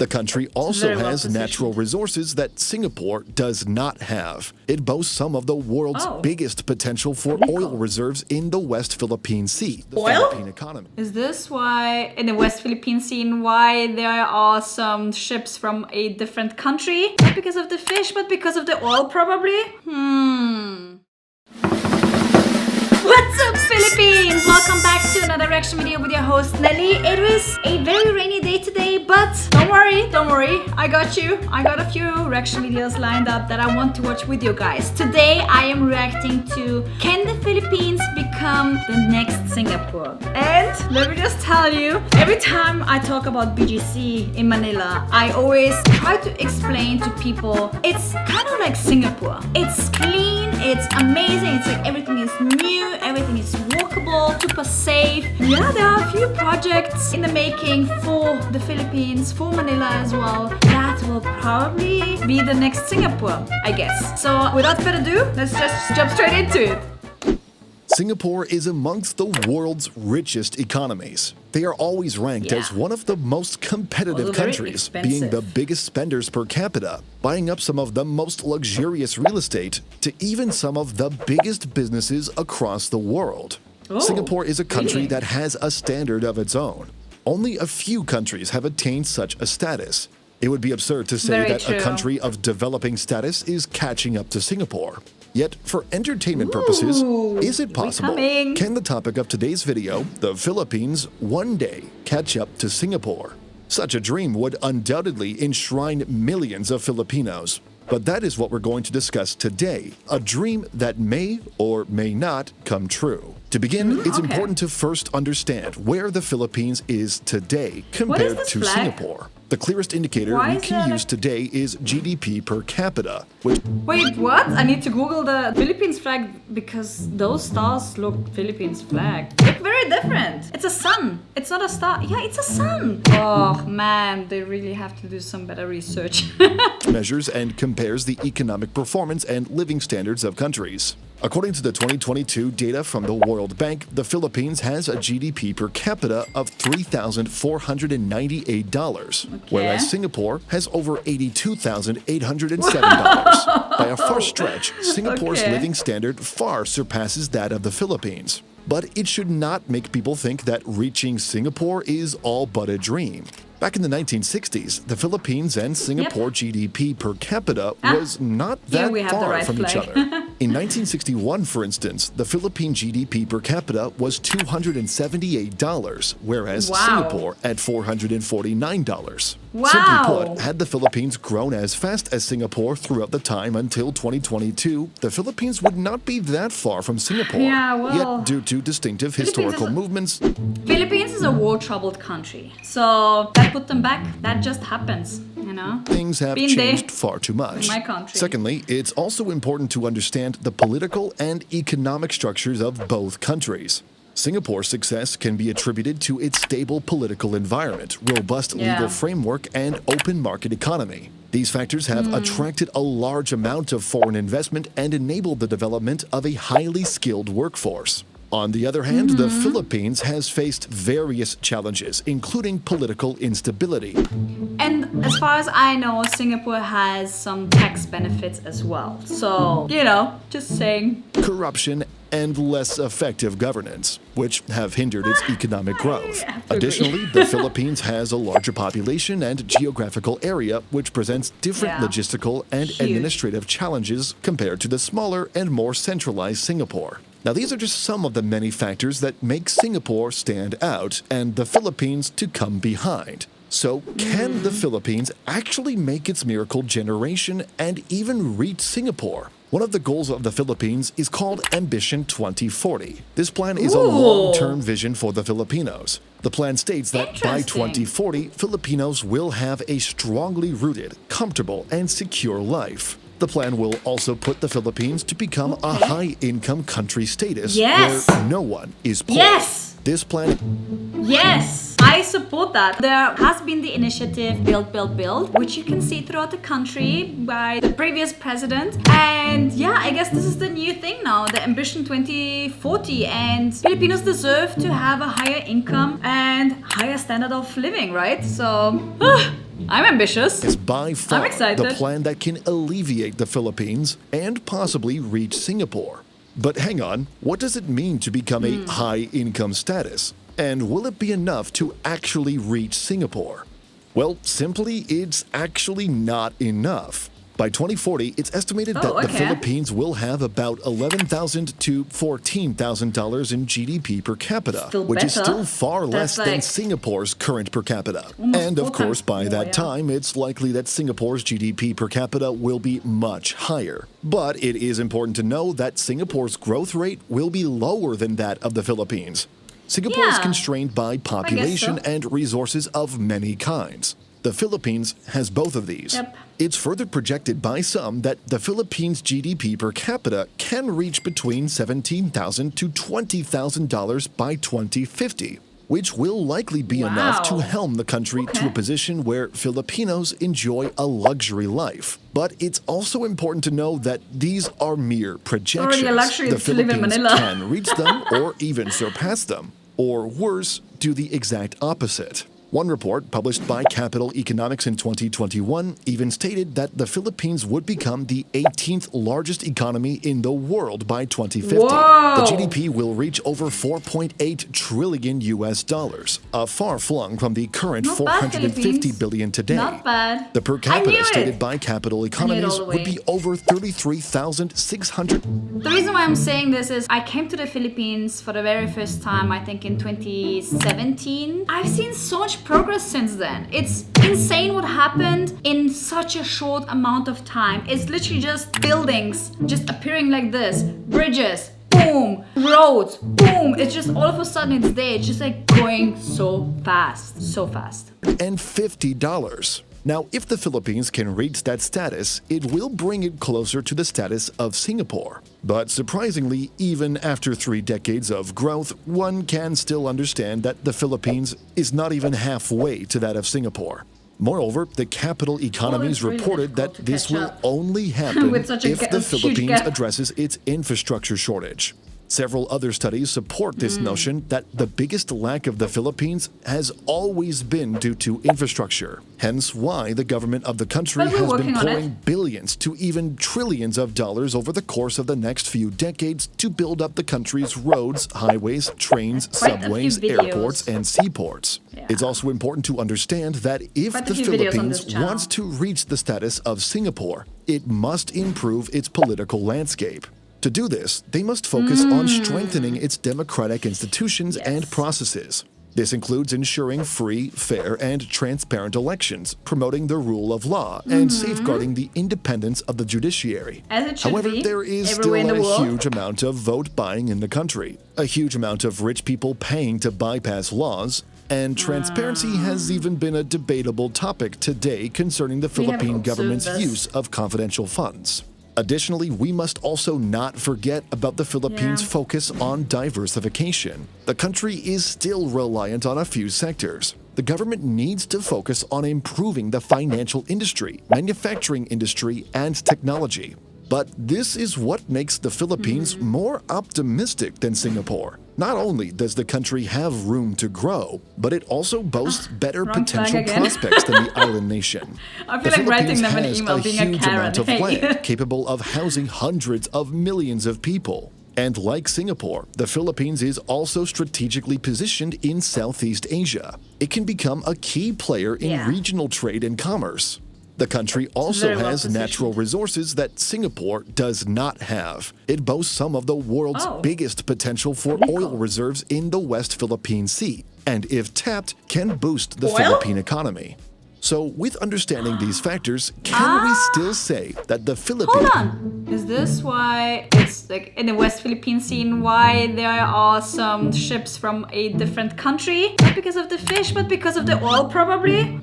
The country also Very well has positioned. natural resources that Singapore does not have. It boasts some of the world's biggest potential for oil reserves in the West Philippine Sea, the Oil? Philippine economy. Is this why in the West Philippine Sea why there are some ships from a different country? Not because of the fish, but because of the oil probably? What's up, Philippines? Welcome back to another reaction video with your host Nelly. It was a very rainy day today, but don't worry, I got you. I got a few reaction videos lined up that I want to watch with you guys. Today I am reacting to can the Philippines become the next Singapore? And let me just tell you, every time I talk about BGC in Manila, I always try to explain to people it's kind of like Singapore. It's clean, it's amazing, it's like everything is new, everything is walkable, super safe. Yeah, there are a few projects in the making for the Philippines, for Manila as well, that will probably be the next Singapore, I guess. So without further ado, let's just jump straight into it. Singapore is amongst the world's richest economies. They are always ranked as one of the most competitive Also very countries, being the biggest spenders per capita, buying up some of the most luxurious real estate, to even some of the biggest businesses across the world. Singapore is a country that has a standard of its own. Only a few countries have attained such a status. It would be absurd to say that a country of developing status is catching up to Singapore. Yet, for entertainment purposes, is it possible? Can the topic of today's video, the Philippines, one day catch up to Singapore? Such a dream would undoubtedly enshrine millions of Filipinos. But that is what we're going to discuss today, a dream that may or may not come true. To begin, it's important to first understand where the Philippines is today compared to Singapore. The clearest indicator we can use today is GDP per capita, which... Wait, what? I need to Google the Philippines flag because those stars look Philippines flag. Look very different. It's a sun. It's not a star. Yeah, it's a sun. Oh man, they really have to do some better research. measures and compares the economic performance and living standards of countries. According to the 2022 data from the World Bank, the Philippines has a GDP per capita of $3,498, whereas Singapore has over $82,807. By a far stretch, Singapore's living standard far surpasses that of the Philippines. But it should not make people think that reaching Singapore is all but a dream. Back in the 1960s, the Philippines and Singapore GDP per capita was not that far from each other. In 1961, for instance, the Philippine GDP per capita was $278, whereas Singapore at $449. Simply put, had the Philippines grown as fast as Singapore throughout the time until 2022, the Philippines would not be that far from Singapore. Yet, due to distinctive historical movements... Philippines is a war-troubled country, so that put them back. That just happens, you know? Things have changed far too much. In my country. Secondly, it's also important to understand the political and economic structures of both countries. Singapore's success can be attributed to its stable political environment, robust legal framework, and open market economy. These factors have attracted a large amount of foreign investment and enabled the development of a highly skilled workforce. On the other hand, the Philippines has faced various challenges, including political instability. And as far as I know, Singapore has some tax benefits as well. So, you know, just saying. Corruption and less effective governance, which have hindered its economic growth. Additionally, the Philippines has a larger population and geographical area, which presents different logistical and administrative challenges compared to the smaller and more centralized Singapore. Now, these are just some of the many factors that make Singapore stand out and the Philippines to come behind. So, can the Philippines actually make its miracle generation and even reach Singapore? One of the goals of the Philippines is called Ambition 2040. This plan is a long-term vision for the Filipinos. The plan states that by 2040, Filipinos will have a strongly rooted, comfortable, and secure life. The plan will also put the Philippines to become a high-income country status where no one is poor. This plan... Yes, I support that. There has been the initiative Build, Build, Build, which you can see throughout the country by the previous president. And yeah, I guess this is the new thing now, the Ambition 2040. And Filipinos deserve to have a higher income and higher standard of living, right? So, I'm ambitious. Is by far I'm excited. the plan that can alleviate the Philippines and possibly reach Singapore. But hang on, what does it mean to become a high-income status? And will it be enough to actually reach Singapore? Well, simply, it's actually not enough. By 2040, it's estimated that the Philippines will have about $11,000 to $14,000 in GDP per capita, which is still far less than Singapore's current per capita. And of course, by that time, it's likely that Singapore's GDP per capita will be much higher. But it is important to know that Singapore's growth rate will be lower than that of the Philippines. Singapore is constrained by population and resources of many kinds. The Philippines has both of these. It's further projected by some that the Philippines' GDP per capita can reach between $17,000 to $20,000 by 2050, which will likely be enough to helm the country to a position where Filipinos enjoy a luxury life. But it's also important to know that these are mere projections. The Philippines can reach them or even surpass them, or worse, do the exact opposite. One report published by Capital Economics in 2021 even stated that the Philippines would become the 18th largest economy in the world by 2050. The GDP will reach over $4.8 trillion US, far flung from the current $450 billion today. Not bad. The per capita stated by Capital Economies would be over 33,600. The reason why I'm saying this is I came to the Philippines for the very first time, I think in 2017. I've seen so much progress since then. It's insane what happened in such a short amount of time. It's literally just buildings just appearing like this, bridges, boom, roads, boom. It's just all of a sudden it's there. It's just like going so fast, so fast. And $50. Now, if the Philippines can reach that status, it will bring it closer to the status of Singapore. But surprisingly, even after 3 decades of growth, one can still understand that the Philippines is not even halfway to that of Singapore. Moreover, the Capital Economies reported that this will only happen if the Philippines addresses its infrastructure shortage. Several other studies support this notion that the biggest lack of the Philippines has always been due to infrastructure. Hence why the government of the country has been pouring billions to even trillions of dollars over the course of the next few decades to build up the country's roads, highways, trains, subways, airports, and seaports. It's also important to understand that if the Philippines wants to reach the status of Singapore, it must improve its political landscape. To do this, they must focus on strengthening its democratic institutions and processes. This includes ensuring free, fair, and transparent elections, promoting the rule of law, and safeguarding the independence of the judiciary. However, there is still a huge amount of vote buying in the country, a huge amount of rich people paying to bypass laws, and transparency has even been a debatable topic today concerning the Philippine government's use of confidential funds. Additionally, we must also not forget about the Philippines' focus on diversification. The country is still reliant on a few sectors. The government needs to focus on improving the financial industry, manufacturing industry, and technology. But this is what makes the Philippines more optimistic than Singapore. Not only does the country have room to grow, but it also boasts better potential prospects than the island nation. I feel like writing them an email being a huge amount of land capable of housing hundreds of millions of people. And like Singapore, the Philippines is also strategically positioned in Southeast Asia. It can become a key player in regional trade and commerce. The country also has natural resources that Singapore does not have. It boasts some of the world's biggest potential for oil reserves in the West Philippine Sea, and if tapped, can boost the Philippine economy. So, with understanding these factors, can we still say that the Philippines... Hold on! Is this why it's like in the West Philippine Sea, why there are some ships from a different country? Not because of the fish, but because of the oil, probably?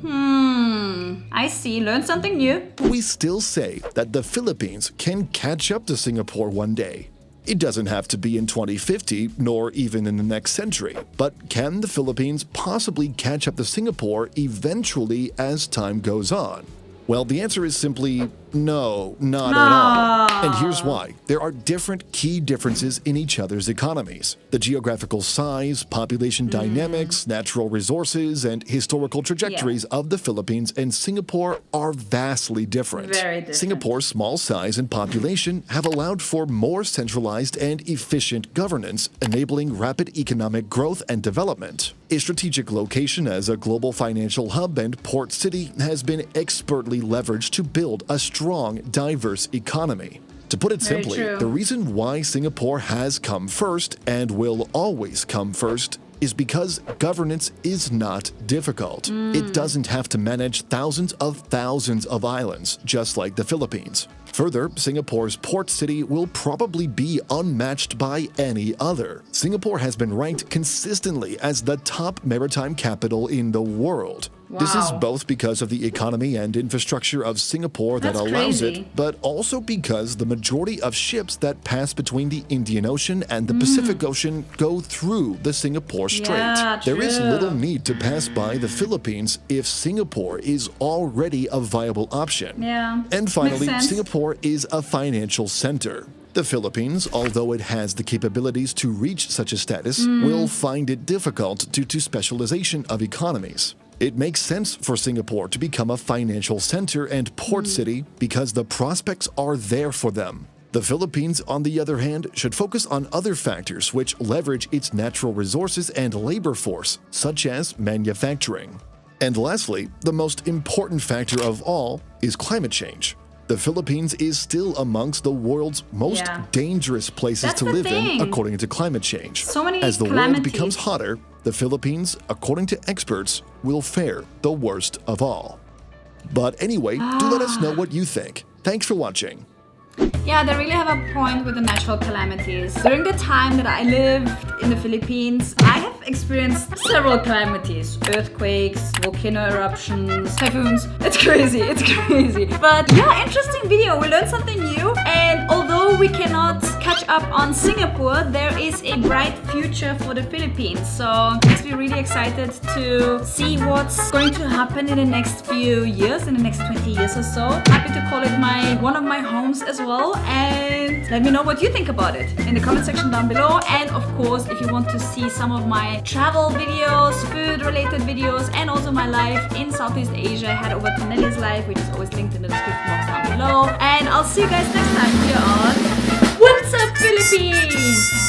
I see. Learn something new. We still say that the Philippines can catch up to Singapore one day. It doesn't have to be in 2050, nor even in the next century. But can the Philippines possibly catch up to Singapore eventually as time goes on? Well, the answer is simply No, not No. at all. And here's why. There are different key differences in each other's economies. The geographical size, population dynamics, natural resources, and historical trajectories of the Philippines and Singapore are vastly different. Very different. Singapore's small size and population have allowed for more centralized and efficient governance, enabling rapid economic growth and development. Its strategic location as a global financial hub and port city has been expertly leveraged to build a strong, diverse economy. To put it Very simply, true. the reason why Singapore has come first and will always come first is because governance is not difficult. It doesn't have to manage thousands of islands, just like the Philippines. Further, Singapore's port city will probably be unmatched by any other. Singapore has been ranked consistently as the top maritime capital in the world. This is Wow. both because of the economy and infrastructure of Singapore that That's allows crazy. it, but also because the majority of ships that pass between the Indian Ocean and the Pacific Ocean go through the Singapore Strait. Yeah, There is true. little need to pass by the Philippines if Singapore is already a viable option. Yeah. And finally, Makes sense. Singapore is a financial center. The Philippines, although it has the capabilities to reach such a status, will find it difficult due to specialization of economies. It makes sense for Singapore to become a financial center and port city because the prospects are there for them. The Philippines, on the other hand, should focus on other factors which leverage its natural resources and labor force, such as manufacturing. And lastly, the most important factor of all is climate change. The Philippines is still amongst the world's most Yeah. dangerous places That's to the live thing. in according to climate change. So many As the world calamities. becomes hotter, the Philippines, according to experts, will fare the worst of all. But anyway, do let us know what you think. Thanks for watching. Yeah, they really have a point with the natural calamities. During the time that I lived in the Philippines, I have experienced several calamities. Earthquakes, volcano eruptions, typhoons. It's crazy, it's crazy. But yeah, interesting video. We learned something new. And although we cannot catch up on Singapore, there is a bright future for the Philippines. So makes me really excited to see what's going to happen in the next few years, in the next 20 years or so. Happy to call it one of my homes as well. And let me know what you think about it in the comment section down below. And of course, if you want to see some of my travel videos, food related videos, and also my life in Southeast Asia, head over to Nelly's Life, which is always linked in the description box down below. And I'll see you guys next time here on What's Up Philippines!